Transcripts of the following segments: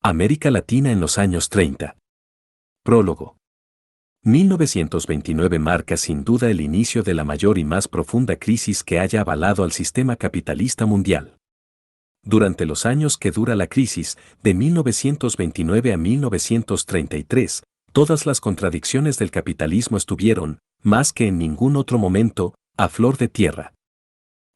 América Latina en los años 30. Prólogo. 1929 marca sin duda el inicio de la mayor y más profunda crisis que haya avalado al sistema capitalista mundial. Durante los años que dura la crisis, de 1929 a 1933, todas las contradicciones del capitalismo estuvieron, más que en ningún otro momento, a flor de tierra.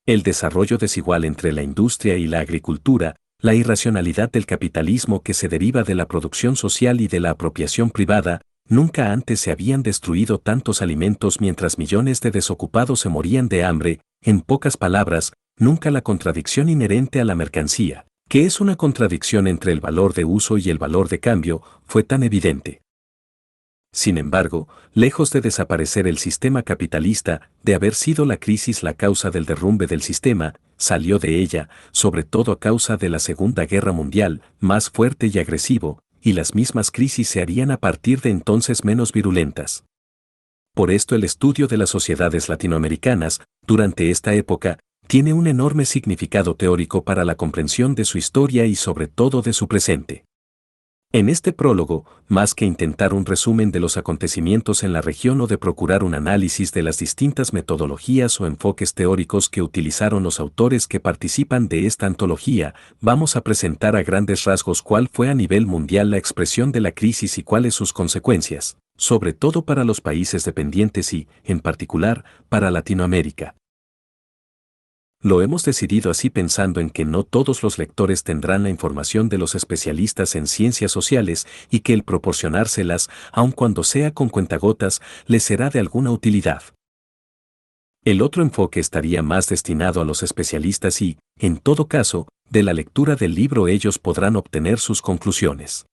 El desarrollo desigual entre la industria y la agricultura, la irracionalidad del capitalismo que se deriva de la producción social y de la apropiación privada, nunca antes se habían destruido tantos alimentos mientras millones de desocupados se morían de hambre, en pocas palabras, nunca la contradicción inherente a la mercancía, que es una contradicción entre el valor de uso y el valor de cambio, fue tan evidente. Sin embargo, lejos de desaparecer el sistema capitalista, de haber sido la crisis la causa del derrumbe del sistema, salió de ella, sobre todo a causa de la Segunda Guerra Mundial, más fuerte y agresivo, y las mismas crisis se harían a partir de entonces menos virulentas. Por esto el estudio de las sociedades latinoamericanas, durante esta época, tiene un enorme significado teórico para la comprensión de su historia y sobre todo de su presente. En este prólogo, más que intentar un resumen de los acontecimientos en la región o de procurar un análisis de las distintas metodologías o enfoques teóricos que utilizaron los autores que participan de esta antología, vamos a presentar a grandes rasgos cuál fue a nivel mundial la expresión de la crisis y cuáles sus consecuencias, sobre todo para los países dependientes y, en particular, para Latinoamérica. Lo hemos decidido así pensando en que no todos los lectores tendrán la información de los especialistas en ciencias sociales y que el proporcionárselas, aun cuando sea con cuentagotas, les será de alguna utilidad. El otro enfoque estaría más destinado a los especialistas y, en todo caso, de la lectura del libro ellos podrán obtener sus conclusiones.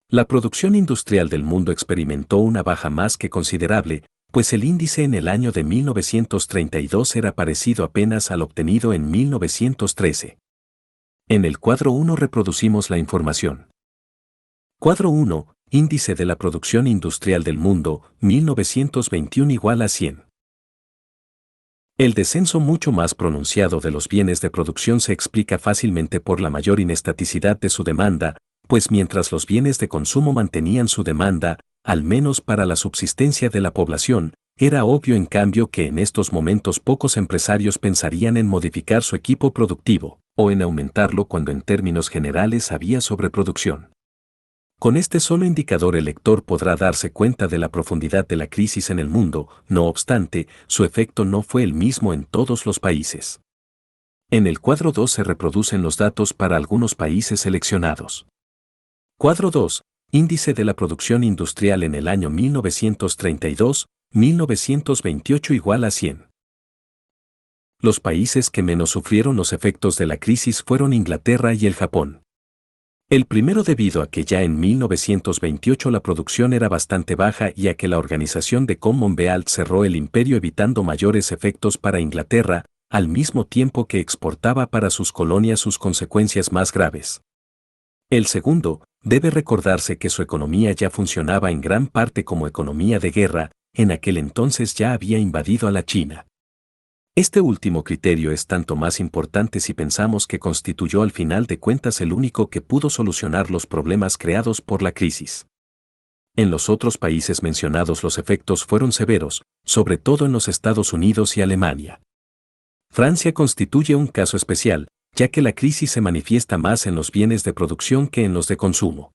La producción industrial del mundo experimentó una baja más que considerable, pues el índice en el año de 1932 era parecido apenas al obtenido en 1913. En el cuadro 1 reproducimos la información. Cuadro 1, índice de la producción industrial del mundo, 1921 igual a 100. El descenso mucho más pronunciado de los bienes de producción se explica fácilmente por la mayor inestaticidad de su demanda, pues mientras los bienes de consumo mantenían su demanda, al menos para la subsistencia de la población, era obvio en cambio que en estos momentos pocos empresarios pensarían en modificar su equipo productivo, o en aumentarlo cuando en términos generales había sobreproducción. Con este solo indicador el lector podrá darse cuenta de la profundidad de la crisis en el mundo, no obstante, su efecto no fue el mismo en todos los países. En el cuadro 2 se reproducen los datos para algunos países seleccionados. Cuadro 2. Índice de la producción industrial en el año 1932, 1928 igual a 100. Los países que menos sufrieron los efectos de la crisis fueron Inglaterra y el Japón. El primero debido a que ya en 1928 la producción era bastante baja y a que la organización de Commonwealth cerró el imperio evitando mayores efectos para Inglaterra, al mismo tiempo que exportaba para sus colonias sus consecuencias más graves. El segundo, debe recordarse que su economía ya funcionaba en gran parte como economía de guerra, en aquel entonces ya había invadido a la China. Este último criterio es tanto más importante si pensamos que constituyó al final de cuentas el único que pudo solucionar los problemas creados por la crisis. En los otros países mencionados los efectos fueron severos, sobre todo en los Estados Unidos y Alemania. Francia constituye un caso especial, ya que la crisis se manifiesta más en los bienes de producción que en los de consumo.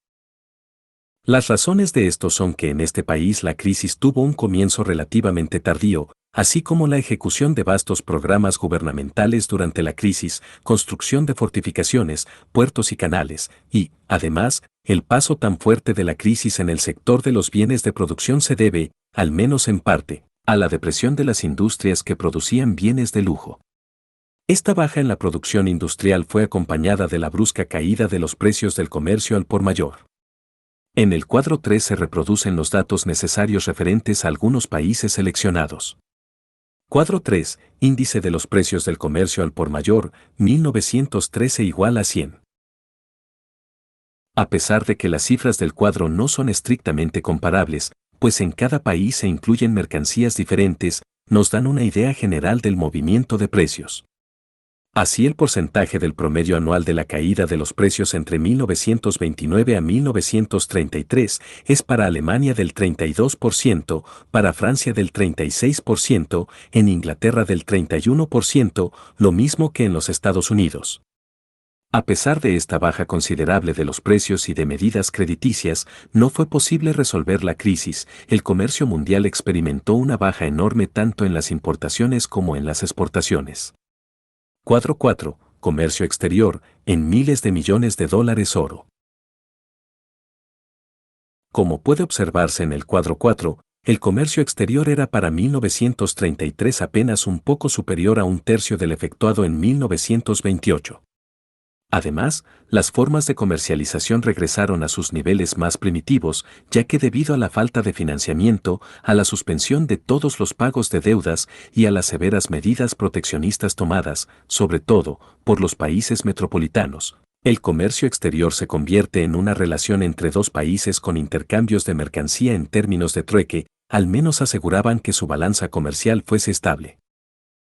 Las razones de esto son que en este país la crisis tuvo un comienzo relativamente tardío, así como la ejecución de vastos programas gubernamentales durante la crisis, construcción de fortificaciones, puertos y canales, y, además, el paso tan fuerte de la crisis en el sector de los bienes de producción se debe, al menos en parte, a la depresión de las industrias que producían bienes de lujo. Esta baja en la producción industrial fue acompañada de la brusca caída de los precios del comercio al por mayor. En el cuadro 3 se reproducen los datos necesarios referentes a algunos países seleccionados. Cuadro 3, índice de los precios del comercio al por mayor, 1913 igual a 100. A pesar de que las cifras del cuadro no son estrictamente comparables, pues en cada país se incluyen mercancías diferentes, nos dan una idea general del movimiento de precios. Así el porcentaje del promedio anual de la caída de los precios entre 1929 a 1933 es para Alemania del 32%, para Francia del 36%, en Inglaterra del 31%, lo mismo que en los Estados Unidos. A pesar de esta baja considerable de los precios y de medidas crediticias, no fue posible resolver la crisis. El comercio mundial experimentó una baja enorme tanto en las importaciones como en las exportaciones. Cuadro 4. Comercio exterior, en miles de millones de dólares oro. Como puede observarse en el cuadro 4, el comercio exterior era para 1933 apenas un poco superior a un tercio del efectuado en 1928. Además, las formas de comercialización regresaron a sus niveles más primitivos, ya que debido a la falta de financiamiento, a la suspensión de todos los pagos de deudas y a las severas medidas proteccionistas tomadas, sobre todo, por los países metropolitanos, el comercio exterior se convierte en una relación entre dos países con intercambios de mercancía en términos de trueque, al menos aseguraban que su balanza comercial fuese estable.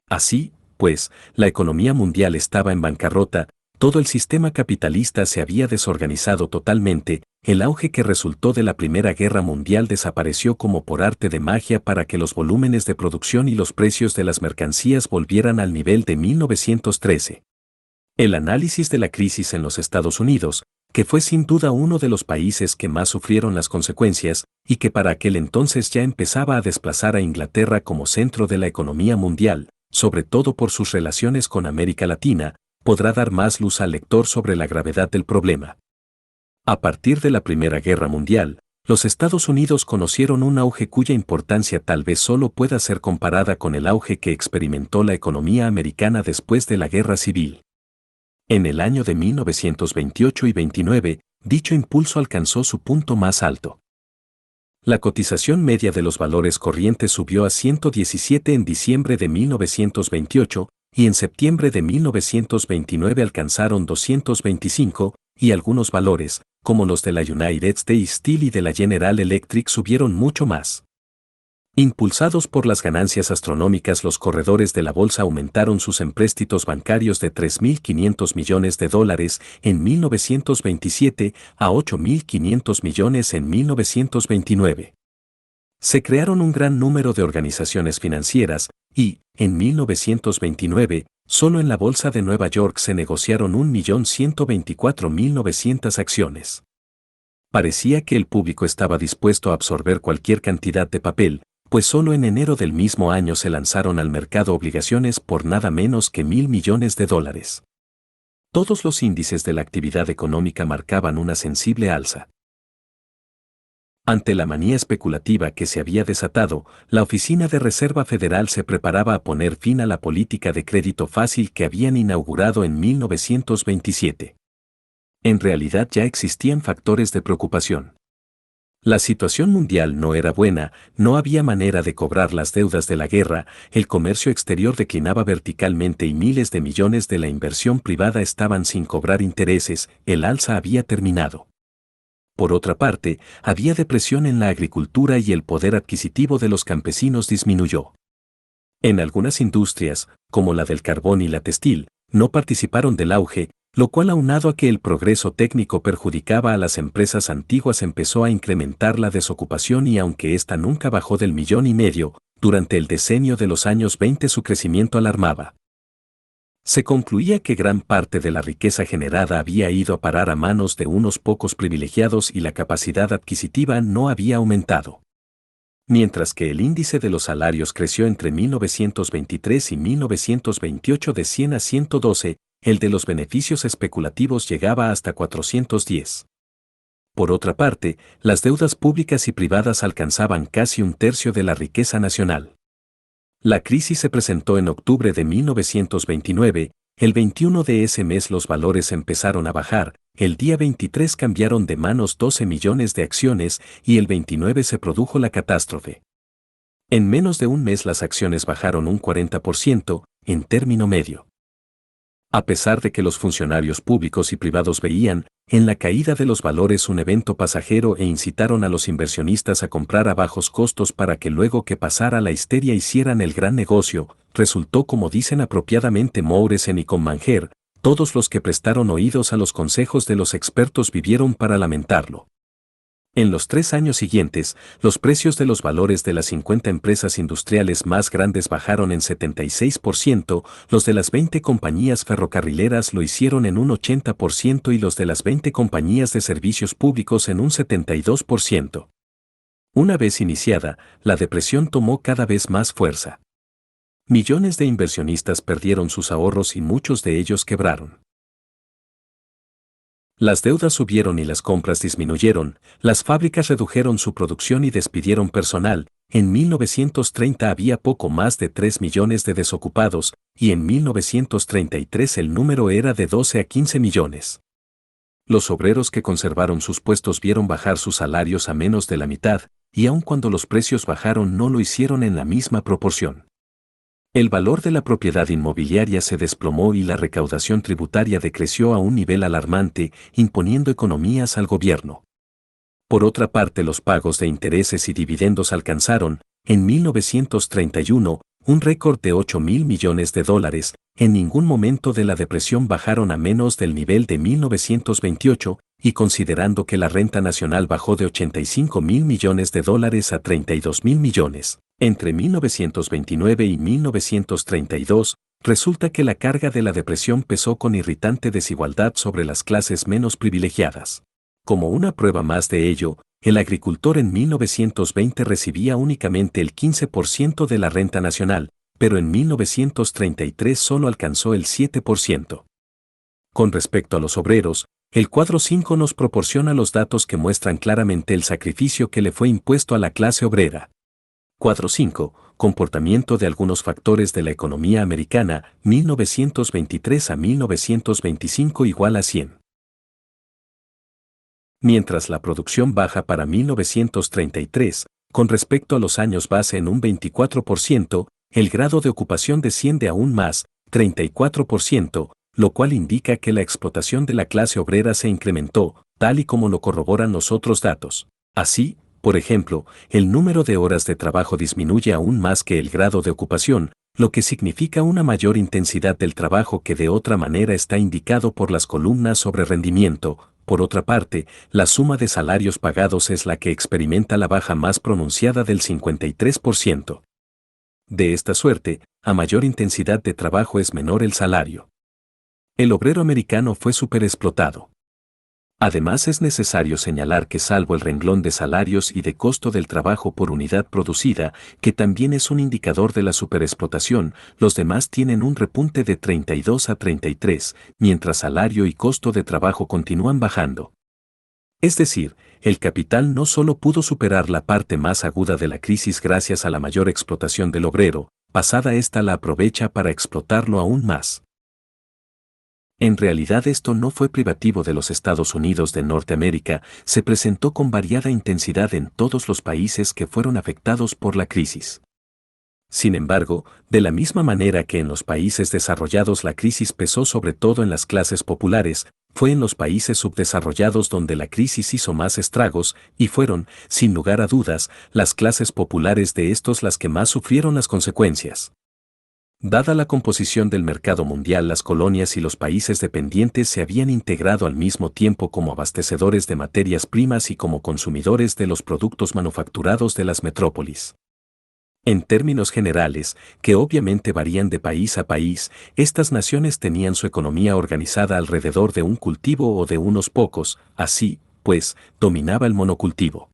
Así, pues, la economía mundial estaba en bancarrota, todo el sistema capitalista se había desorganizado totalmente, el auge que resultó de la Primera Guerra Mundial desapareció como por arte de magia para que los volúmenes de producción y los precios de las mercancías volvieran al nivel de 1913. El análisis de la crisis en los Estados Unidos, que fue sin duda uno de los países que más sufrieron las consecuencias, y que para aquel entonces ya empezaba a desplazar a Inglaterra como centro de la economía mundial, sobre todo por sus relaciones con América Latina, podrá dar más luz al lector sobre la gravedad del problema. A partir de la Primera Guerra Mundial, los Estados Unidos conocieron un auge cuya importancia tal vez solo pueda ser comparada con el auge que experimentó la economía americana después de la Guerra Civil. En el año de 1928 y 29, dicho impulso alcanzó su punto más alto. La cotización media de los valores corrientes subió a 117 en diciembre de 1928, y en septiembre de 1929 alcanzaron 225, y algunos valores, como los de la United States Steel y de la General Electric, subieron mucho más. Impulsados por las ganancias astronómicas, los corredores de la bolsa aumentaron sus empréstitos bancarios de $3.500 millones en 1927 a $8.500 millones en 1929. Se crearon un gran número de organizaciones financieras y, en 1929, solo en la Bolsa de Nueva York se negociaron 1.124.900 acciones. Parecía que el público estaba dispuesto a absorber cualquier cantidad de papel, pues solo en enero del mismo año se lanzaron al mercado obligaciones por nada menos que $1.000 millones. Todos los índices de la actividad económica marcaban una sensible alza. Ante la manía especulativa que se había desatado, la Oficina de Reserva Federal se preparaba a poner fin a la política de crédito fácil que habían inaugurado en 1927. En realidad ya existían factores de preocupación. La situación mundial no era buena, no había manera de cobrar las deudas de la guerra, el comercio exterior declinaba verticalmente y miles de millones de la inversión privada estaban sin cobrar intereses, el alza había terminado. Por otra parte, había depresión en la agricultura y el poder adquisitivo de los campesinos disminuyó. En algunas industrias, como la del carbón y la textil, no participaron del auge, lo cual aunado a que el progreso técnico perjudicaba a las empresas antiguas empezó a incrementar la desocupación y aunque ésta nunca bajó del 1,5 millones, durante el decenio de los años 20 su crecimiento alarmaba. Se concluía que gran parte de la riqueza generada había ido a parar a manos de unos pocos privilegiados y la capacidad adquisitiva no había aumentado. Mientras que el índice de los salarios creció entre 1923 y 1928 de 100 a 112, el de los beneficios especulativos llegaba hasta 410. Por otra parte, las deudas públicas y privadas alcanzaban casi un tercio de la riqueza nacional. La crisis se presentó en octubre de 1929, el 21 de ese mes los valores empezaron a bajar, el día 23 cambiaron de manos 12 millones de acciones y el 29 se produjo la catástrofe. En menos de un mes las acciones bajaron un 40%, en término medio. A pesar de que los funcionarios públicos y privados veían en la caída de los valores un evento pasajero e incitaron a los inversionistas a comprar a bajos costos para que luego que pasara la histeria hicieran el gran negocio, resultó como dicen apropiadamente Mouresen y Commanger, todos los que prestaron oídos a los consejos de los expertos vivieron para lamentarlo. En los 3 años siguientes, los precios de los valores de las 50 empresas industriales más grandes bajaron en 76%, los de las 20 compañías ferrocarrileras lo hicieron en un 80% y los de las 20 compañías de servicios públicos en un 72%. Una vez iniciada, la depresión tomó cada vez más fuerza. Millones de inversionistas perdieron sus ahorros y muchos de ellos quebraron. Las deudas subieron y las compras disminuyeron, las fábricas redujeron su producción y despidieron personal. En 1930 había poco más de 3 millones de desocupados, y en 1933 el número era de 12 a 15 millones. Los obreros que conservaron sus puestos vieron bajar sus salarios a menos de la mitad, y aun cuando los precios bajaron no lo hicieron en la misma proporción. El valor de la propiedad inmobiliaria se desplomó y la recaudación tributaria decreció a un nivel alarmante, imponiendo economías al gobierno. Por otra parte, los pagos de intereses y dividendos alcanzaron, en 1931, un récord de $8.000 millones. En ningún momento de la depresión bajaron a menos del nivel de 1928, y considerando que la renta nacional bajó de $85.000 millones a $32.000 millones. Entre 1929 y 1932, resulta que la carga de la depresión pesó con irritante desigualdad sobre las clases menos privilegiadas. Como una prueba más de ello, el agricultor en 1920 recibía únicamente el 15% de la renta nacional, pero en 1933 solo alcanzó el 7%. Con respecto a los obreros, el cuadro 5 nos proporciona los datos que muestran claramente el sacrificio que le fue impuesto a la clase obrera. Cuadro 5. Comportamiento de algunos factores de la economía americana, 1923 a 1925 igual a 100. Mientras la producción baja para 1933, con respecto a los años base en un 24%, el grado de ocupación desciende aún más, 34%, lo cual indica que la explotación de la clase obrera se incrementó, tal y como lo corroboran los otros datos. Así, por ejemplo, el número de horas de trabajo disminuye aún más que el grado de ocupación, lo que significa una mayor intensidad del trabajo que de otra manera está indicado por las columnas sobre rendimiento. Por otra parte, la suma de salarios pagados es la que experimenta la baja más pronunciada del 53%. De esta suerte, a mayor intensidad de trabajo es menor el salario. El obrero americano fue superexplotado. Además es necesario señalar que salvo el renglón de salarios y de costo del trabajo por unidad producida, que también es un indicador de la superexplotación, los demás tienen un repunte de 32 a 33, mientras salario y costo de trabajo continúan bajando. Es decir, el capital no solo pudo superar la parte más aguda de la crisis gracias a la mayor explotación del obrero, pasada esta la aprovecha para explotarlo aún más. En realidad esto no fue privativo de los Estados Unidos de Norteamérica, se presentó con variada intensidad en todos los países que fueron afectados por la crisis. Sin embargo, de la misma manera que en los países desarrollados la crisis pesó sobre todo en las clases populares, fue en los países subdesarrollados donde la crisis hizo más estragos, y fueron, sin lugar a dudas, las clases populares de estos las que más sufrieron las consecuencias. Dada la composición del mercado mundial, las colonias y los países dependientes se habían integrado al mismo tiempo como abastecedores de materias primas y como consumidores de los productos manufacturados de las metrópolis. En términos generales, que obviamente varían de país a país, estas naciones tenían su economía organizada alrededor de un cultivo o de unos pocos, así, pues, dominaba el monocultivo.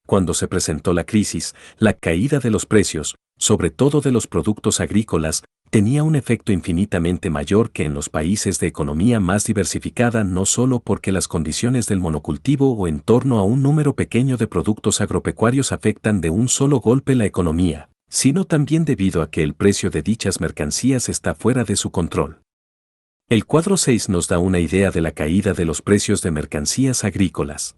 Cuando se presentó la crisis, la caída de los precios, sobre todo de los productos agrícolas, tenía un efecto infinitamente mayor que en los países de economía más diversificada, no solo porque las condiciones del monocultivo o en torno a un número pequeño de productos agropecuarios afectan de un solo golpe la economía, sino también debido a que el precio de dichas mercancías está fuera de su control. El cuadro 6 nos da una idea de la caída de los precios de mercancías agrícolas.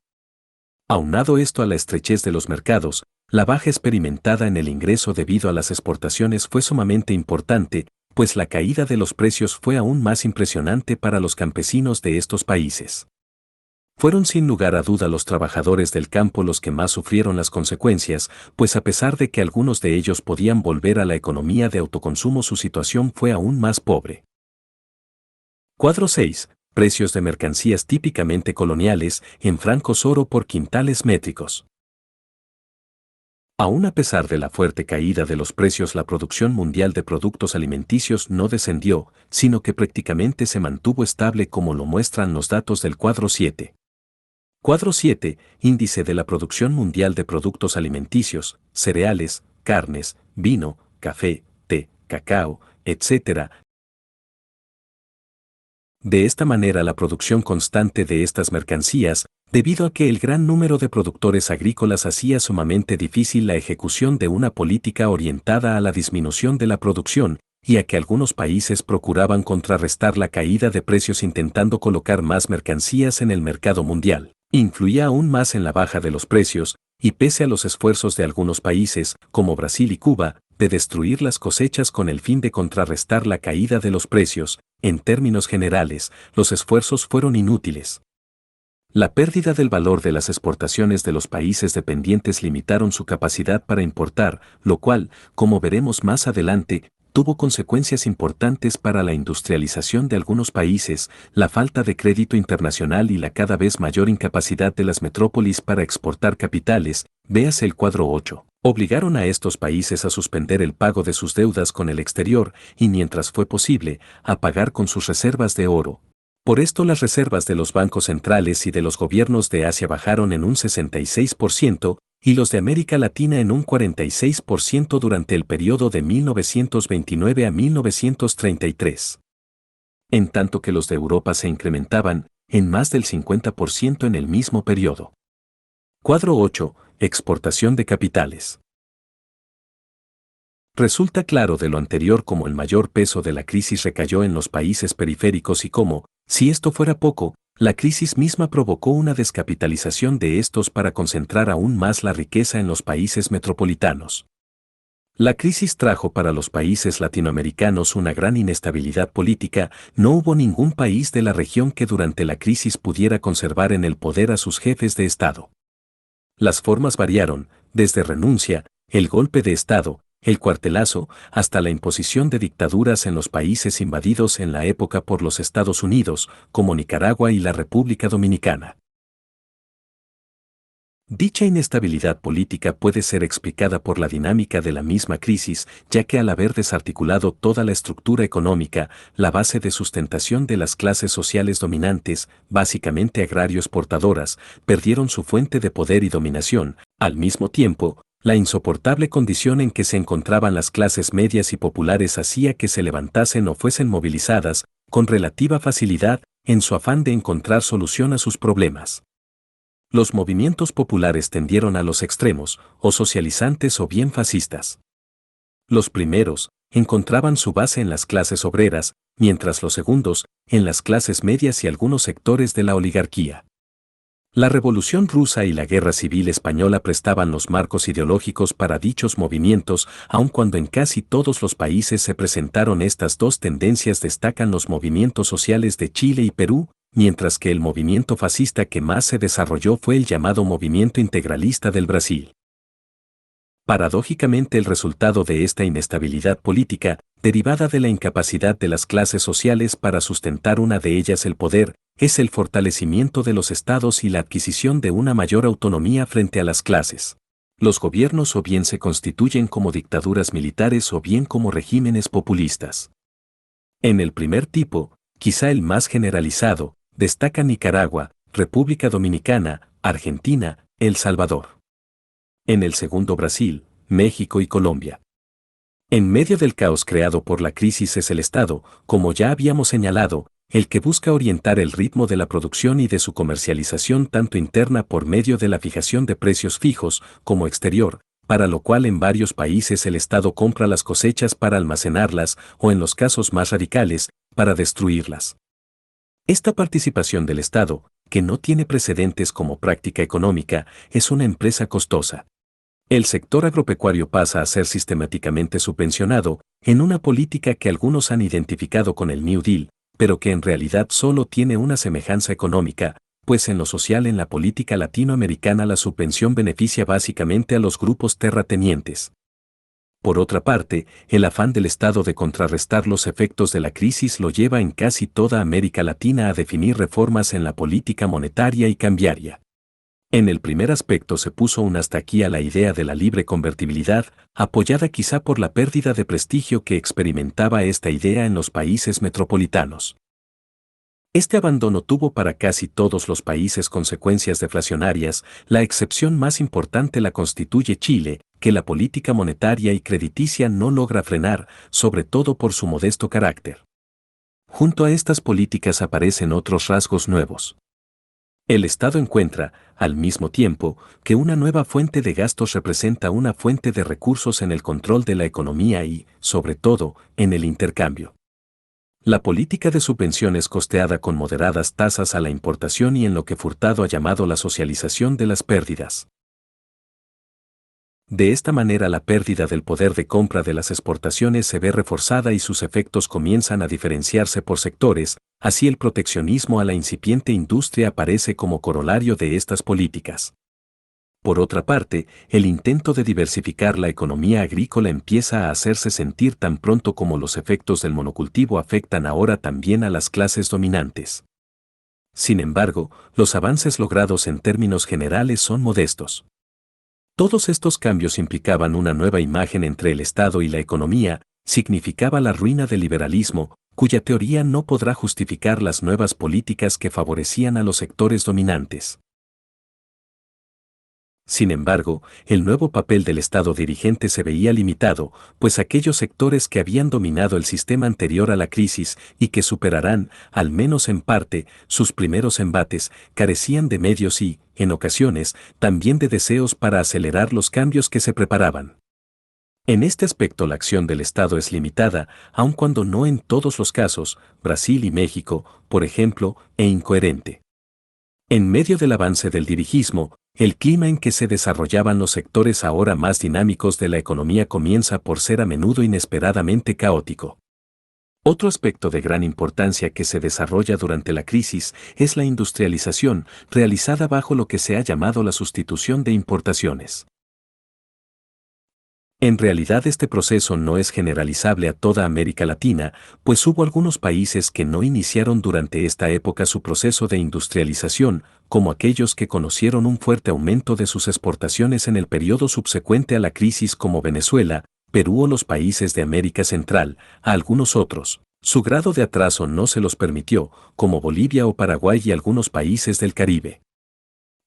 Aunado esto a la estrechez de los mercados, la baja experimentada en el ingreso debido a las exportaciones fue sumamente importante, pues la caída de los precios fue aún más impresionante para los campesinos de estos países. Fueron sin lugar a duda los trabajadores del campo los que más sufrieron las consecuencias, pues a pesar de que algunos de ellos podían volver a la economía de autoconsumo, su situación fue aún más pobre. Cuadro 6. Precios de mercancías típicamente coloniales en francos oro por quintales métricos. Aún a pesar de la fuerte caída de los precios, la producción mundial de productos alimenticios no descendió, sino que prácticamente se mantuvo estable, como lo muestran los datos del cuadro 7. Cuadro 7. Índice de la producción mundial de productos alimenticios, cereales, carnes, vino, café, té, cacao, etc. De esta manera, la producción constante de estas mercancías, debido a que el gran número de productores agrícolas hacía sumamente difícil la ejecución de una política orientada a la disminución de la producción, y a que algunos países procuraban contrarrestar la caída de precios intentando colocar más mercancías en el mercado mundial, influía aún más en la baja de los precios, y pese a los esfuerzos de algunos países, como Brasil y Cuba, de destruir las cosechas con el fin de contrarrestar la caída de los precios, en términos generales, los esfuerzos fueron inútiles. La pérdida del valor de las exportaciones de los países dependientes limitaron su capacidad para importar, lo cual, como veremos más adelante, tuvo consecuencias importantes para la industrialización de algunos países. La falta de crédito internacional y la cada vez mayor incapacidad de las metrópolis para exportar capitales, véase el cuadro 8, obligaron a estos países a suspender el pago de sus deudas con el exterior y, mientras fue posible, a pagar con sus reservas de oro. Por esto, las reservas de los bancos centrales y de los gobiernos de Asia bajaron en un 66%, y los de América Latina en un 46% durante el periodo de 1929 a 1933. En tanto que los de Europa se incrementaban en más del 50% en el mismo periodo. Cuadro 8. Exportación de capitales. Resulta claro de lo anterior cómo el mayor peso de la crisis recayó en los países periféricos y cómo, si esto fuera poco, la crisis misma provocó una descapitalización de estos para concentrar aún más la riqueza en los países metropolitanos. La crisis trajo para los países latinoamericanos una gran inestabilidad política. No hubo ningún país de la región que durante la crisis pudiera conservar en el poder a sus jefes de Estado. Las formas variaron, desde renuncia, el golpe de Estado, el cuartelazo, hasta la imposición de dictaduras en los países invadidos en la época por los Estados Unidos, como Nicaragua y la República Dominicana. Dicha inestabilidad política puede ser explicada por la dinámica de la misma crisis, ya que al haber desarticulado toda la estructura económica, la base de sustentación de las clases sociales dominantes, básicamente agrarios portadoras, perdieron su fuente de poder y dominación. Al mismo tiempo, la insoportable condición en que se encontraban las clases medias y populares hacía que se levantasen o fuesen movilizadas, con relativa facilidad, en su afán de encontrar solución a sus problemas. Los movimientos populares tendieron a los extremos, o socializantes o bien fascistas. Los primeros encontraban su base en las clases obreras, mientras los segundos, en las clases medias y algunos sectores de la oligarquía. La Revolución Rusa y la Guerra Civil Española prestaban los marcos ideológicos para dichos movimientos, aun cuando en casi todos los países se presentaron estas dos tendencias. Destacan los movimientos sociales de Chile y Perú, mientras que el movimiento fascista que más se desarrolló fue el llamado movimiento integralista del Brasil. Paradójicamente, el resultado de esta inestabilidad política, derivada de la incapacidad de las clases sociales para sustentar una de ellas el poder, es el fortalecimiento de los estados y la adquisición de una mayor autonomía frente a las clases. Los gobiernos o bien se constituyen como dictaduras militares o bien como regímenes populistas. En el primer tipo, quizá el más generalizado, destaca Nicaragua, República Dominicana, Argentina, El Salvador. En el segundo, Brasil, México y Colombia. En medio del caos creado por la crisis es el Estado, como ya habíamos señalado, el que busca orientar el ritmo de la producción y de su comercialización tanto interna por medio de la fijación de precios fijos como exterior, para lo cual en varios países el Estado compra las cosechas para almacenarlas o, en los casos más radicales, para destruirlas. Esta participación del Estado, que no tiene precedentes como práctica económica, es una empresa costosa. El sector agropecuario pasa a ser sistemáticamente subvencionado en una política que algunos han identificado con el New Deal, pero que en realidad solo tiene una semejanza económica, pues en lo social en la política latinoamericana la subvención beneficia básicamente a los grupos terratenientes. Por otra parte, el afán del Estado de contrarrestar los efectos de la crisis lo lleva en casi toda América Latina a definir reformas en la política monetaria y cambiaria. En el primer aspecto se puso un hasta aquí a la idea de la libre convertibilidad, apoyada quizá por la pérdida de prestigio que experimentaba esta idea en los países metropolitanos. Este abandono tuvo para casi todos los países consecuencias deflacionarias, la excepción más importante la constituye Chile, que la política monetaria y crediticia no logra frenar, sobre todo por su modesto carácter. Junto a estas políticas aparecen otros rasgos nuevos. El Estado encuentra, al mismo tiempo, que una nueva fuente de gastos representa una fuente de recursos en el control de la economía y, sobre todo, en el intercambio. La política de subvenciones costeada con moderadas tasas a la importación y en lo que Furtado ha llamado la socialización de las pérdidas. De esta manera la pérdida del poder de compra de las exportaciones se ve reforzada y sus efectos comienzan a diferenciarse por sectores, así el proteccionismo a la incipiente industria aparece como corolario de estas políticas. Por otra parte, el intento de diversificar la economía agrícola empieza a hacerse sentir tan pronto como los efectos del monocultivo afectan ahora también a las clases dominantes. Sin embargo, los avances logrados en términos generales son modestos. Todos estos cambios implicaban una nueva imagen entre el Estado y la economía, significaba la ruina del liberalismo, cuya teoría no podrá justificar las nuevas políticas que favorecían a los sectores dominantes. Sin embargo, el nuevo papel del Estado dirigente se veía limitado, pues aquellos sectores que habían dominado el sistema anterior a la crisis y que superarán, al menos en parte, sus primeros embates, carecían de medios y, en ocasiones, también de deseos para acelerar los cambios que se preparaban. En este aspecto la acción del Estado es limitada, aun cuando no en todos los casos, Brasil y México, por ejemplo, e incoherente. En medio del avance del dirigismo, el clima en que se desarrollaban los sectores ahora más dinámicos de la economía comienza por ser a menudo inesperadamente caótico. Otro aspecto de gran importancia que se desarrolla durante la crisis es la industrialización, realizada bajo lo que se ha llamado la sustitución de importaciones. En realidad este proceso no es generalizable a toda América Latina, pues hubo algunos países que no iniciaron durante esta época su proceso de industrialización, como aquellos que conocieron un fuerte aumento de sus exportaciones en el periodo subsecuente a la crisis como Venezuela, Perú o los países de América Central, a algunos otros. Su grado de atraso no se los permitió, como Bolivia o Paraguay y algunos países del Caribe.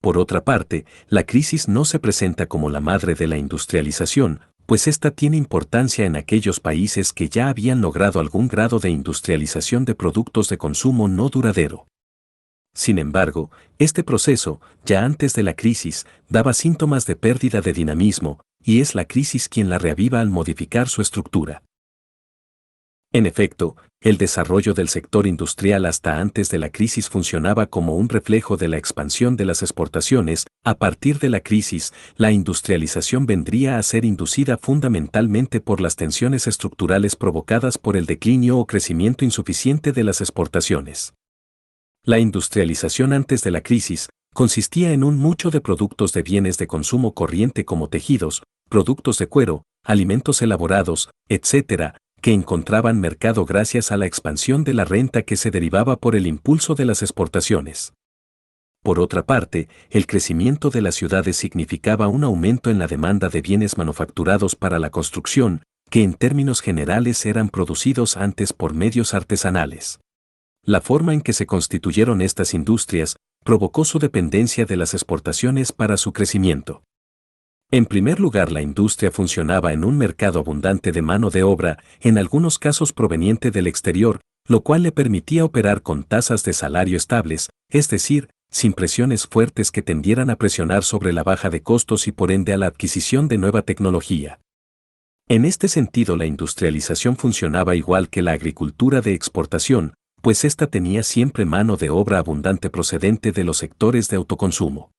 Por otra parte, la crisis no se presenta como la madre de la industrialización, pues esta tiene importancia en aquellos países que ya habían logrado algún grado de industrialización de productos de consumo no duradero. Sin embargo, este proceso, ya antes de la crisis, daba síntomas de pérdida de dinamismo, y es la crisis quien la reaviva al modificar su estructura. En efecto, el desarrollo del sector industrial hasta antes de la crisis funcionaba como un reflejo de la expansión de las exportaciones. A partir de la crisis, la industrialización vendría a ser inducida fundamentalmente por las tensiones estructurales provocadas por el declinio o crecimiento insuficiente de las exportaciones. La industrialización antes de la crisis consistía en un mucho de productos de bienes de consumo corriente como tejidos, productos de cuero, alimentos elaborados, etc., que encontraban mercado gracias a la expansión de la renta que se derivaba por el impulso de las exportaciones. Por otra parte, el crecimiento de las ciudades significaba un aumento en la demanda de bienes manufacturados para la construcción, que en términos generales eran producidos antes por medios artesanales. La forma en que se constituyeron estas industrias provocó su dependencia de las exportaciones para su crecimiento. En primer lugar, la industria funcionaba en un mercado abundante de mano de obra, en algunos casos proveniente del exterior, lo cual le permitía operar con tasas de salario estables, es decir, sin presiones fuertes que tendieran a presionar sobre la baja de costos y por ende a la adquisición de nueva tecnología. En este sentido, la industrialización funcionaba igual que la agricultura de exportación, pues ésta tenía siempre mano de obra abundante procedente de los sectores de autoconsumo.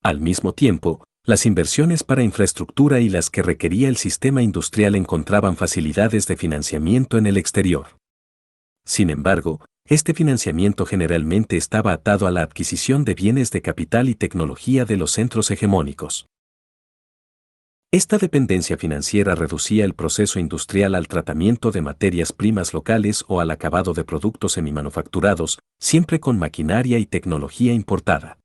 Al mismo tiempo, Las inversiones para infraestructura y las que requería el sistema industrial encontraban facilidades de financiamiento en el exterior. Sin embargo, este financiamiento generalmente estaba atado a la adquisición de bienes de capital y tecnología de los centros hegemónicos. Esta dependencia financiera reducía el proceso industrial al tratamiento de materias primas locales o al acabado de productos semimanufacturados, siempre con maquinaria y tecnología importada.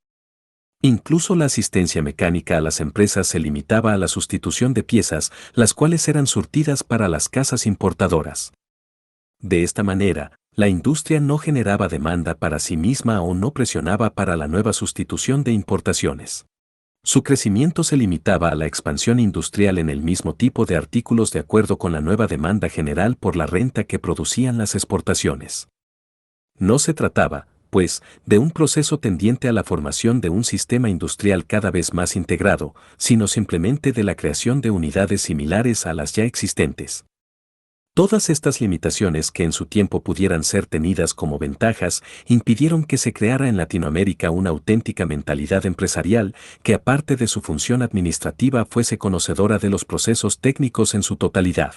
Incluso la asistencia mecánica a las empresas se limitaba a la sustitución de piezas, las cuales eran surtidas para las casas importadoras. De esta manera, la industria no generaba demanda para sí misma o no presionaba para la nueva sustitución de importaciones. Su crecimiento se limitaba a la expansión industrial en el mismo tipo de artículos de acuerdo con la nueva demanda general por la renta que producían las exportaciones. No se trataba, pues, de un proceso tendiente a la formación de un sistema industrial cada vez más integrado, sino simplemente de la creación de unidades similares a las ya existentes. Todas estas limitaciones que en su tiempo pudieran ser tenidas como ventajas impidieron que se creara en Latinoamérica una auténtica mentalidad empresarial que aparte de su función administrativa fuese conocedora de los procesos técnicos en su totalidad.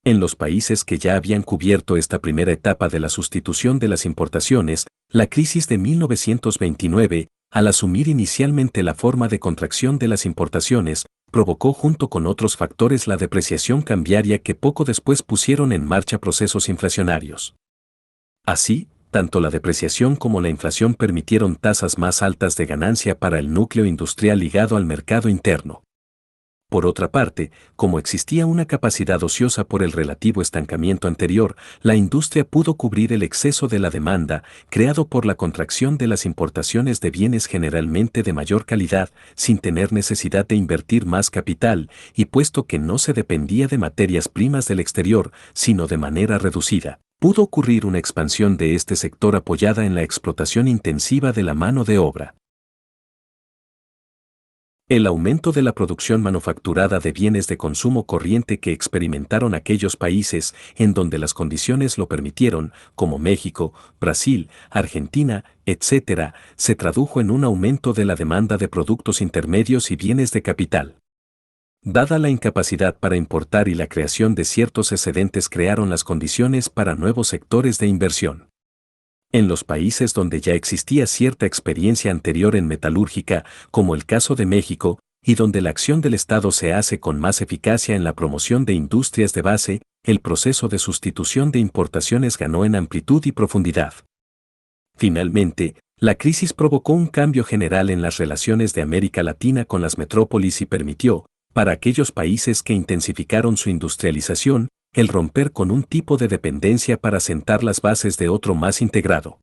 En los países que ya habían cubierto esta primera etapa de la sustitución de las importaciones, la crisis de 1929, al asumir inicialmente la forma de contracción de las importaciones, provocó junto con otros factores la depreciación cambiaria que poco después pusieron en marcha procesos inflacionarios. Así, tanto la depreciación como la inflación permitieron tasas más altas de ganancia para el núcleo industrial ligado al mercado interno. Por otra parte, como existía una capacidad ociosa por el relativo estancamiento anterior, la industria pudo cubrir el exceso de la demanda, creado por la contracción de las importaciones de bienes generalmente de mayor calidad, sin tener necesidad de invertir más capital, y puesto que no se dependía de materias primas del exterior, sino de manera reducida, pudo ocurrir una expansión de este sector apoyada en la explotación intensiva de la mano de obra. El aumento de la producción manufacturada de bienes de consumo corriente que experimentaron aquellos países en donde las condiciones lo permitieron, como México, Brasil, Argentina, etc., se tradujo en un aumento de la demanda de productos intermedios y bienes de capital. Dada la incapacidad para importar y la creación de ciertos excedentes crearon las condiciones para nuevos sectores de inversión. En los países donde ya existía cierta experiencia anterior en metalúrgica, como el caso de México, y donde la acción del Estado se hace con más eficacia en la promoción de industrias de base, el proceso de sustitución de importaciones ganó en amplitud y profundidad. Finalmente, la crisis provocó un cambio general en las relaciones de América Latina con las metrópolis y permitió, para aquellos países que intensificaron su industrialización, el romper con un tipo de dependencia para sentar las bases de otro más integrado.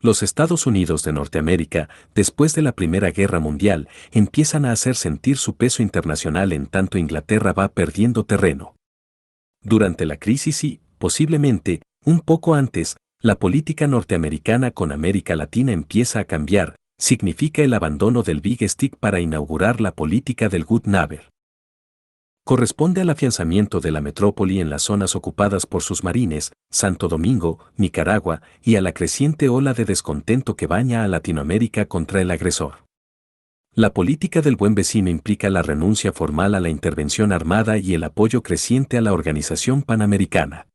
Los Estados Unidos de Norteamérica, después de la Primera Guerra Mundial, empiezan a hacer sentir su peso internacional en tanto Inglaterra va perdiendo terreno. Durante la crisis y, posiblemente, un poco antes, la política norteamericana con América Latina empieza a cambiar, significa el abandono del Big Stick para inaugurar la política del Good Neighbor. Corresponde al afianzamiento de la metrópoli en las zonas ocupadas por sus marines, Santo Domingo, Nicaragua, y a la creciente ola de descontento que baña a Latinoamérica contra el agresor. La política del buen vecino implica la renuncia formal a la intervención armada y el apoyo creciente a la Organización Panamericana.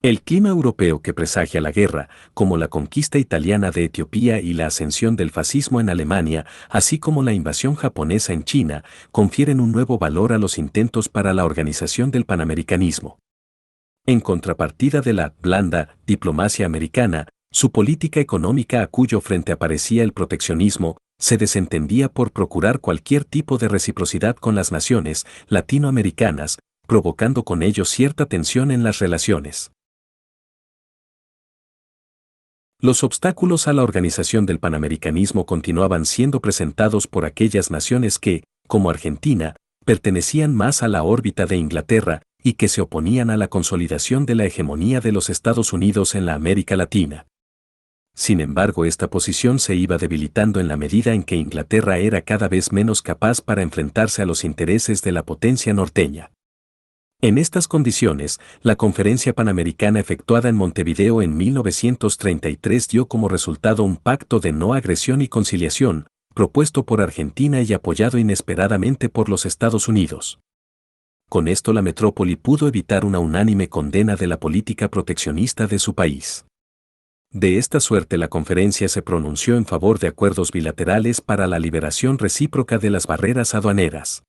El clima europeo que presagia la guerra, como la conquista italiana de Etiopía y la ascensión del fascismo en Alemania, así como la invasión japonesa en China, confieren un nuevo valor a los intentos para la organización del panamericanismo. En contrapartida de la blanda diplomacia americana, su política económica a cuyo frente aparecía el proteccionismo, se desentendía por procurar cualquier tipo de reciprocidad con las naciones latinoamericanas, provocando con ello cierta tensión en las relaciones. Los obstáculos a la organización del panamericanismo continuaban siendo presentados por aquellas naciones que, como Argentina, pertenecían más a la órbita de Inglaterra y que se oponían a la consolidación de la hegemonía de los Estados Unidos en la América Latina. Sin embargo, esta posición se iba debilitando en la medida en que Inglaterra era cada vez menos capaz para enfrentarse a los intereses de la potencia norteña. En estas condiciones, la Conferencia Panamericana efectuada en Montevideo en 1933 dio como resultado un pacto de no agresión y conciliación, propuesto por Argentina y apoyado inesperadamente por los Estados Unidos. Con esto la metrópoli pudo evitar una unánime condena de la política proteccionista de su país. De esta suerte la conferencia se pronunció en favor de acuerdos bilaterales para la liberación recíproca de las barreras aduaneras.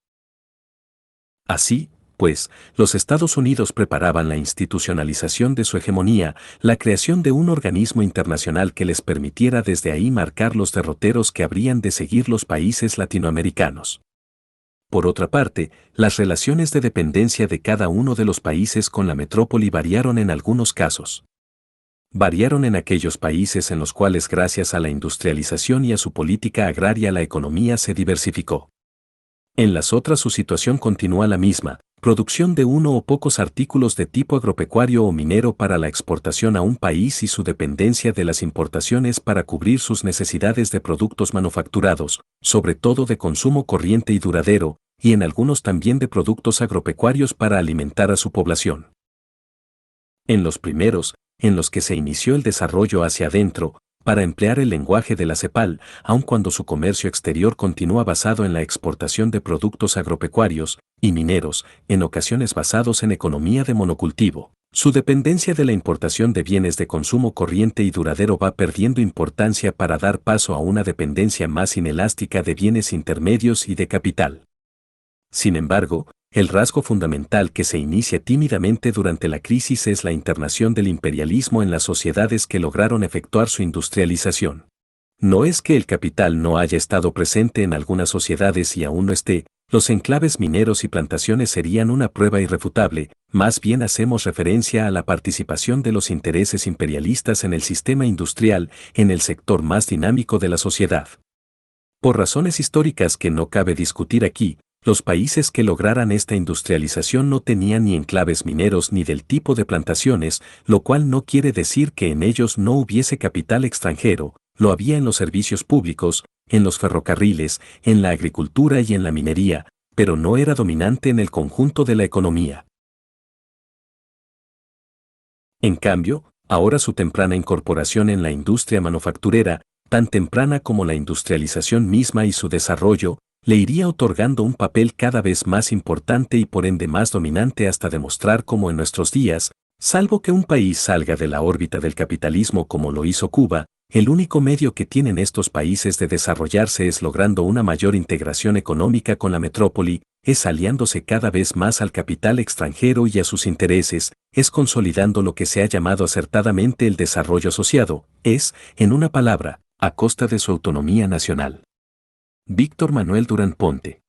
Así, pues, los Estados Unidos preparaban la institucionalización de su hegemonía, la creación de un organismo internacional que les permitiera desde ahí marcar los derroteros que habrían de seguir los países latinoamericanos. Por otra parte, las relaciones de dependencia de cada uno de los países con la metrópoli variaron en algunos casos. Variaron en aquellos países en los cuales gracias a la industrialización y a su política agraria la economía se diversificó. En las otras su situación continúa la misma, producción de uno o pocos artículos de tipo agropecuario o minero para la exportación a un país y su dependencia de las importaciones para cubrir sus necesidades de productos manufacturados, sobre todo de consumo corriente y duradero, y en algunos también de productos agropecuarios para alimentar a su población. En los primeros, en los que se inició el desarrollo hacia adentro, para emplear el lenguaje de la CEPAL, aun cuando su comercio exterior continúa basado en la exportación de productos agropecuarios y mineros, en ocasiones basados en economía de monocultivo, su dependencia de la importación de bienes de consumo corriente y duradero va perdiendo importancia para dar paso a una dependencia más inelástica de bienes intermedios y de capital. Sin embargo, el rasgo fundamental que se inicia tímidamente durante la crisis es la internación del imperialismo en las sociedades que lograron efectuar su industrialización. No es que el capital no haya estado presente en algunas sociedades y aún no esté, los enclaves mineros y plantaciones serían una prueba irrefutable, más bien hacemos referencia a la participación de los intereses imperialistas en el sistema industrial, en el sector más dinámico de la sociedad. Por razones históricas que no cabe discutir aquí, los países que lograran esta industrialización no tenían ni enclaves mineros ni del tipo de plantaciones, lo cual no quiere decir que en ellos no hubiese capital extranjero, lo había en los servicios públicos, en los ferrocarriles, en la agricultura y en la minería, pero no era dominante en el conjunto de la economía. En cambio, ahora su temprana incorporación en la industria manufacturera, tan temprana como la industrialización misma y su desarrollo, le iría otorgando un papel cada vez más importante y por ende más dominante hasta demostrar cómo en nuestros días, salvo que un país salga de la órbita del capitalismo como lo hizo Cuba, el único medio que tienen estos países de desarrollarse es logrando una mayor integración económica con la metrópoli, es aliándose cada vez más al capital extranjero y a sus intereses, es consolidando lo que se ha llamado acertadamente el desarrollo asociado, es, en una palabra, a costa de su autonomía nacional. Víctor Manuel Durán Ponte.